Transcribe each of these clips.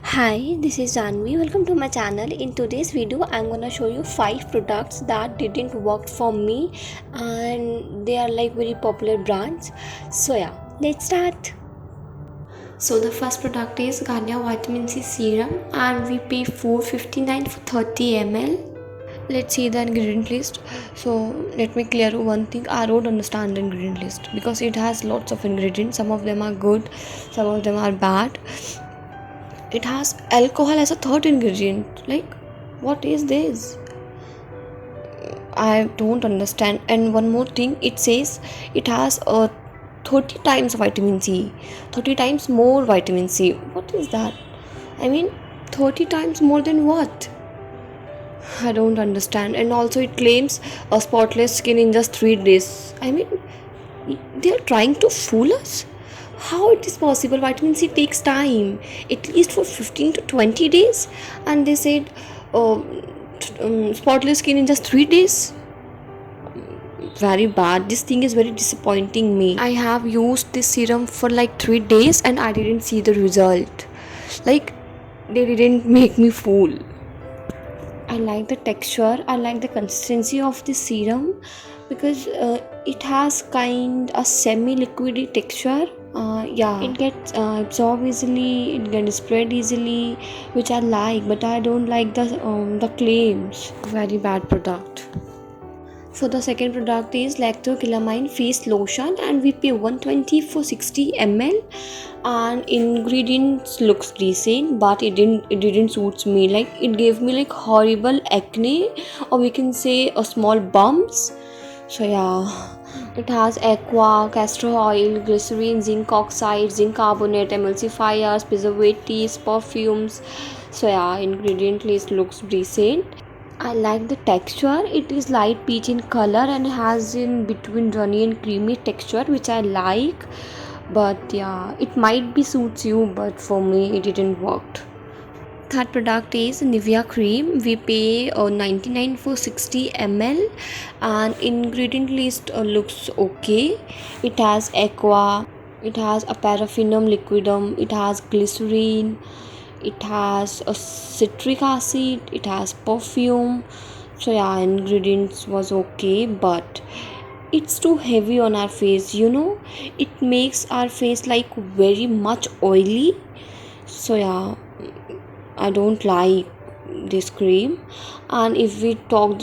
Hi, this is Janvi. Welcome to my channel. In today's video, I'm gonna show you 5 products that didn't work for me, and they are like very popular brands. So yeah, let's start. So the first product is Garnier Vitamin C Serum, and we pay 459 for 30 ml. Let's see the ingredient list. So let me clear one thing. I don't understand the ingredient list because it has lots of ingredients. Some of them are good, some of them are bad. It has alcohol as a third ingredient. Like, what is this? I don't understand. And one more thing, it says it has a 30 times vitamin C, 30 times more vitamin C. What is that? I mean, 30 times more than what? I don't understand. And also, it claims a spotless skin in just 3 days. I mean, they are trying to fool us. How it is possible? Vitamin C takes time, at least for 15 to 20 days, and they said uh, spotless skin in just 3 days. Very bad. This thing is very disappointing me. I have used this serum for like 3 days and I didn't see the result. Like, they didn't make me fool. I like the texture, I like the consistency of the serum because it has kind a semi-liquidy texture. Yeah, it gets absorbed easily, it gets spread easily, which I like, but I don't like the claims. Very bad product. So the second product is lactocalamine face lotion, and we pay 120 for 60 ml. And ingredients looks decent, but it didn't suits me. Like, it gave me like horrible acne, or we can say a small bumps. So yeah, it has aqua, castor oil, glycerin, zinc oxide, zinc carbonate, emulsifiers, preservatives, perfumes. So yeah, ingredient list looks decent. I like the texture. It is light peach in color and has in between runny and creamy texture, which I like. But yeah, it might be suits you, but for me it didn't work. Third product is Nivea cream. We pay 99 for 60 ml, and ingredient list looks okay. It has aqua, it has a paraffinum liquidum, it has glycerine, it has a citric acid, it has perfume. So yeah, ingredients was okay, but it's too heavy on our face, it makes our face like very much oily. So yeah, I don't like this cream. And if we talk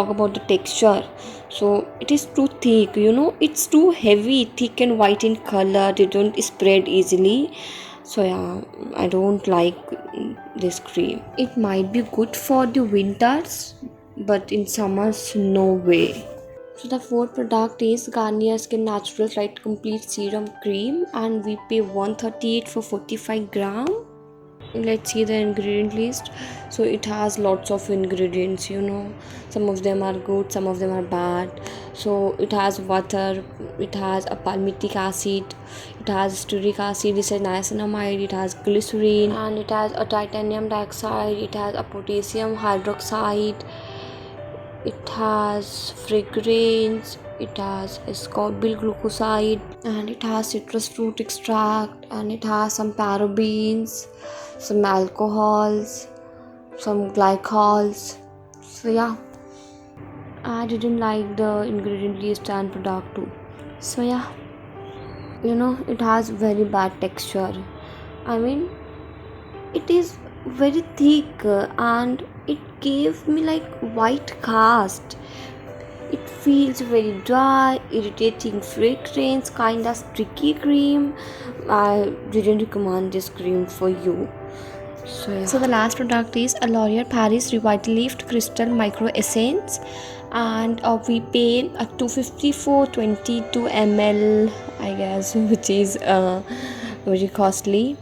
about the texture, so it is too thick, it's too heavy, thick and white in color. They don't spread easily. So yeah, I don't like this cream. It might be good for the winters, but in summers, no way. So the fourth product is Garnier Skin Naturals Light Complete Serum Cream, and we pay 138 for 45 gram. Let's see the ingredient list. So it has lots of ingredients, some of them are good, some of them are bad. So it has water, it has a palmitic acid, it has stearic acid, it has niacinamide, it has glycerine, and it has a titanium dioxide, it has a potassium hydroxide, it has fragrance, it has ascorbyl glucoside, and it has citrus fruit extract, and it has some parabens, some alcohols, some glycols. So yeah, I didn't like the ingredient list and product too. So yeah, it has very bad texture. I mean, it is very thick, and it gave me like white cast. It feels very dry, irritating fragrance, kinda sticky cream. I didn't recommend this cream for you. So yeah. So the last product is a L'Oreal Paris Revitalift Crystal Micro Essence, and we pay 250 for 22 ml, I guess, which is very costly.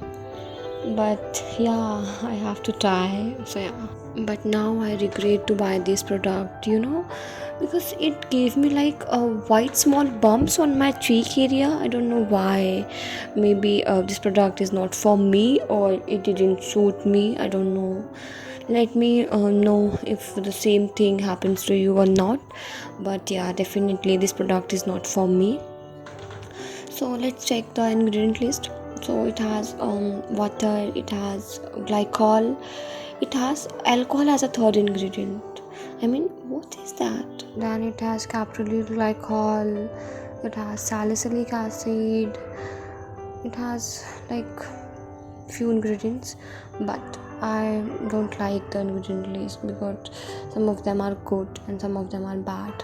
But yeah, I have to try. So yeah, but now I regret to buy this product, because it gave me like a white small bumps on my cheek area. I don't know why. Maybe this product is not for me, or it didn't suit me. I don't know. Let me know if the same thing happens to you or not. But yeah, definitely this product is not for me. So let's check the ingredient list. So it has water, it has glycol, it has alcohol as a third ingredient. I mean, what is that? Then it has caprylyl glycol, it has salicylic acid, it has like few ingredients, but I don't like the ingredient list because some of them are good and some of them are bad,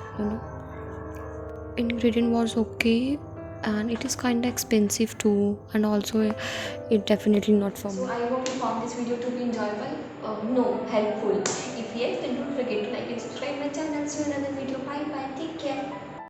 ingredient was okay, and it is kind of expensive too, and also it definitely not for me. So I hope you found this video to be enjoyable. No, helpful. If yes, then don't forget to like and subscribe my channel. See you in another video. Bye bye, take care.